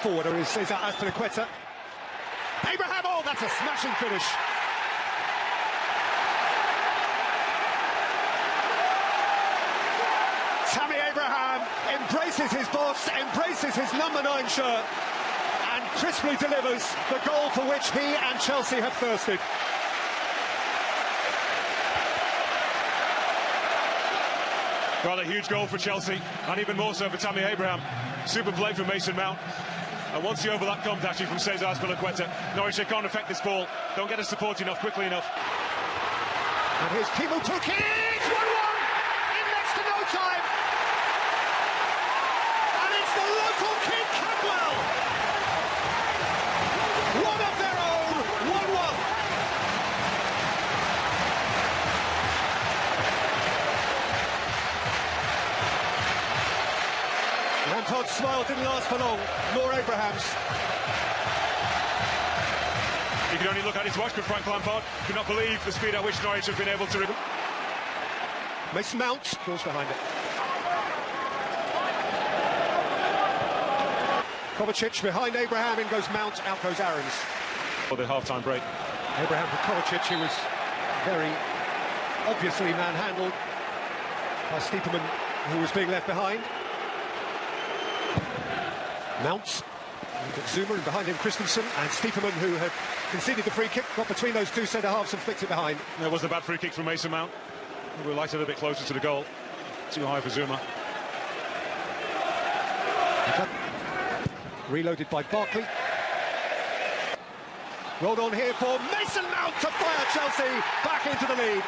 Forward is Cesar Azpilicueta. Abraham, oh, that's a smashing finish. Tammy Abraham embraces his boss, embraces his number 9 shirt, and crisply delivers the goal for which he and Chelsea have thirsted. Well, a huge goal for Chelsea, and even more so for Tammy Abraham. Super play from Mason Mount. And once the overlap comes actually from Cesar Azpilicueta, Norwich, they can't affect this ball. Don't get the support enough, quickly enough. And here's Timo Tukic, 1-1 in next to no time. And it's the local kid Cadwell. One of their own, 1-1. Lampard's smile didn't last for long, nor Abraham's. You can only look at his watch, but Frank Lampard could not believe the speed at which Norwich have been able to... Mason Mount falls behind it. Kovacic behind Abraham, in goes Mount, out goes Aarons. For the half-time break. Abraham for Kovacic, who was very obviously manhandled by Stiepermann, who was being left behind. Mount, look at Zuma, and behind him Christensen, and Stiepermann, who had conceded the free kick, got between those two centre-halves and flicked it behind. There was a bad free kick from Mason Mount. We were lighted a bit closer to the goal. Too high for Zuma. Reloaded by Barkley. Rolled on here for Mason Mount to fire Chelsea back into the lead.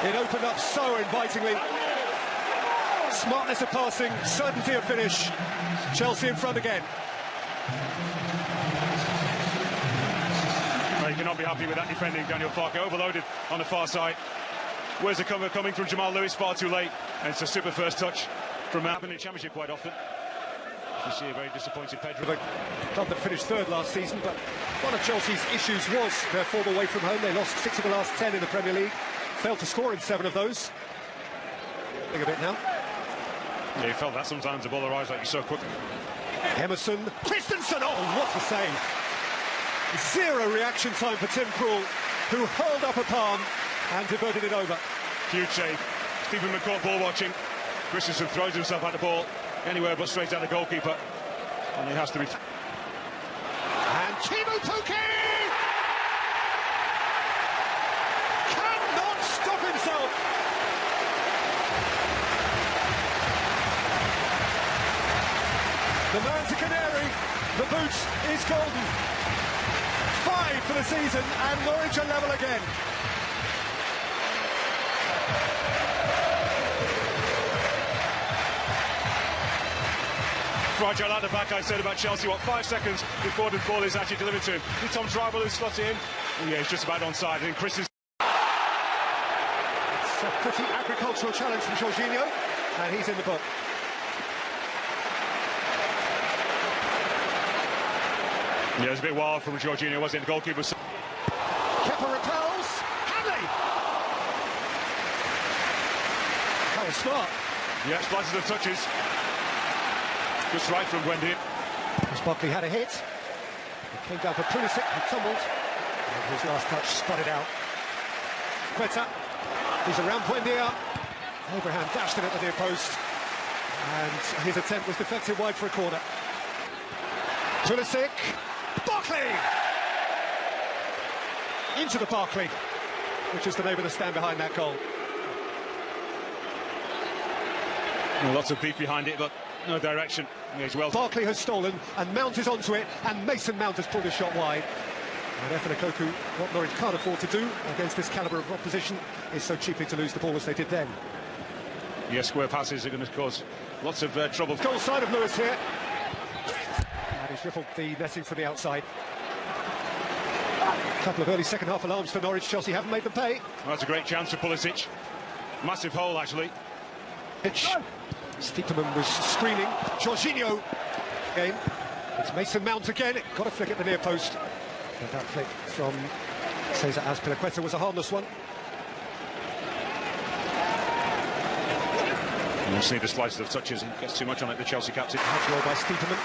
It opened up so invitingly. Smartness of passing, certainty of finish. Chelsea in front again. Well, you cannot be happy with that defending, Daniel Farke. Overloaded on the far side. Where's the cover coming from Jamal Lewis? Far too late. And it's a super first touch from Mount in the Championship quite often. You see a very disappointed Pedro. The club that finished third last season, but one of Chelsea's issues was their form away from home. They lost 6 of the last 10 in the Premier League. Failed to score in 7 of those. Think a bit now. Yeah, you felt that sometimes the ball arrives like you so quickly. Emerson, Christensen, oh, what a save. Zero reaction time for Tim Krul, who hurled up a palm and diverted it over. Huge save. Stephen McCourt ball watching. Christensen throws himself at the ball anywhere but straight at the goalkeeper. And he has to be... And Timo Tukic cannot stop himself. The man to Canary, the boot is golden. 5 for the season, and Norwich are level again. Fragile at the back, I said about Chelsea, 5 seconds before the ball is actually delivered to him. It's Tom Tribal who slots it in. Oh, yeah, he's just about onside. And Chris is... It's a pretty agricultural challenge from Jorginho, and he's in the book. Yeah, it's a bit wild from Jorginho, wasn't it? The goalkeeper... Kepa repels. Hanley! That was smart. Yeah, splashes the touches. Just right from Wendy. As Barkley had a hit. It came down for Pulisic, who tumbled. And his last touch sputtered out. Quetta. He's around Buendia. Abraham dashed it at the near post. And his attempt was deflected wide for a corner. Pulisic. Barkley! Into the Barkley, which is the name of the stand behind that goal. Well, lots of beef behind it, but no direction. He's well. Barkley has stolen, and Mount is onto it, and Mason Mount has pulled his shot wide. And Efenakoku, what Norwich can't afford to do against this calibre of opposition, is so cheaply to lose the ball as they did then. Yes, square passes are going to cause lots of trouble. Goal side of Lewis here. And he's rippled the netting from the outside. A couple of early second half alarms for Norwich. Chelsea haven't made them pay. Well, that's a great chance for Pulisic. Massive hole, actually. Stiepermann was screening. Jorginho again. It's Mason Mount again. Got a flick at the near post. And that flick from Says that Azpilicueta was a harmless one. You'll see the slices of touches and gets too much on it, the Chelsea captain. That's rolled by Stiepermann.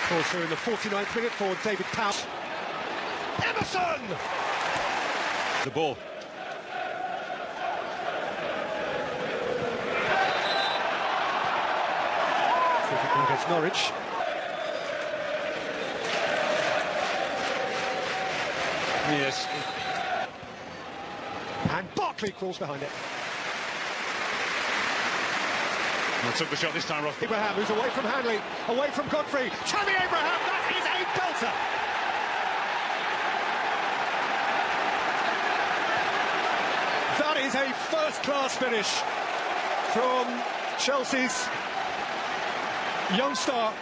Calls through in the 49th minute for David Powell. Emerson! The ball. Against Norwich. Yes. And Barkley crawls behind it. And took the shot this time, Ross. Abraham, who's away from Hanley, away from Godfrey. Tammy Abraham, that is a belter! That is a first-class finish from Chelsea's young star.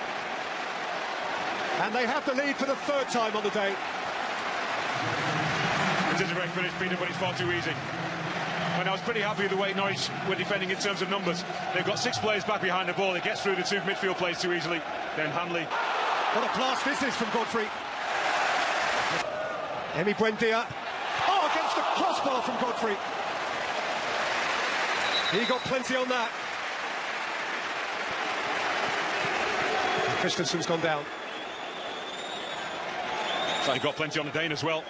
And they have the lead for the third time on the day. It is a great finish, Peter, but it's far too easy. And I was pretty happy with the way Norwich were defending in terms of numbers. They've got 6 players back behind the ball. It gets through the 2 midfield players too easily. Then Hanley. What a blast this is from Godfrey. Emi Buendia. Oh, against the crossbar from Godfrey. He got plenty on that. Christensen's gone down. So he got plenty on the Dane as well.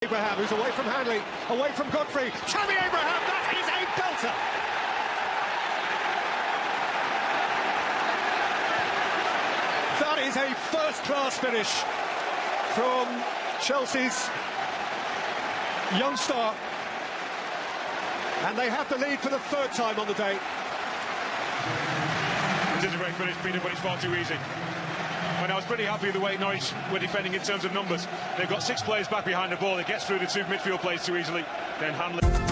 Abraham, who's away from Hanley, away from Godfrey. Tammy Abraham, that is a belter! That is a first-class finish from Chelsea's young star. And they have the lead for the third time on the day. It is a great finish, Peter, but it's far too easy. And I was pretty happy with the way Norwich were defending in terms of numbers. They've got 6 players back behind the ball. It gets through the 2 midfield players too easily. Then Hanley.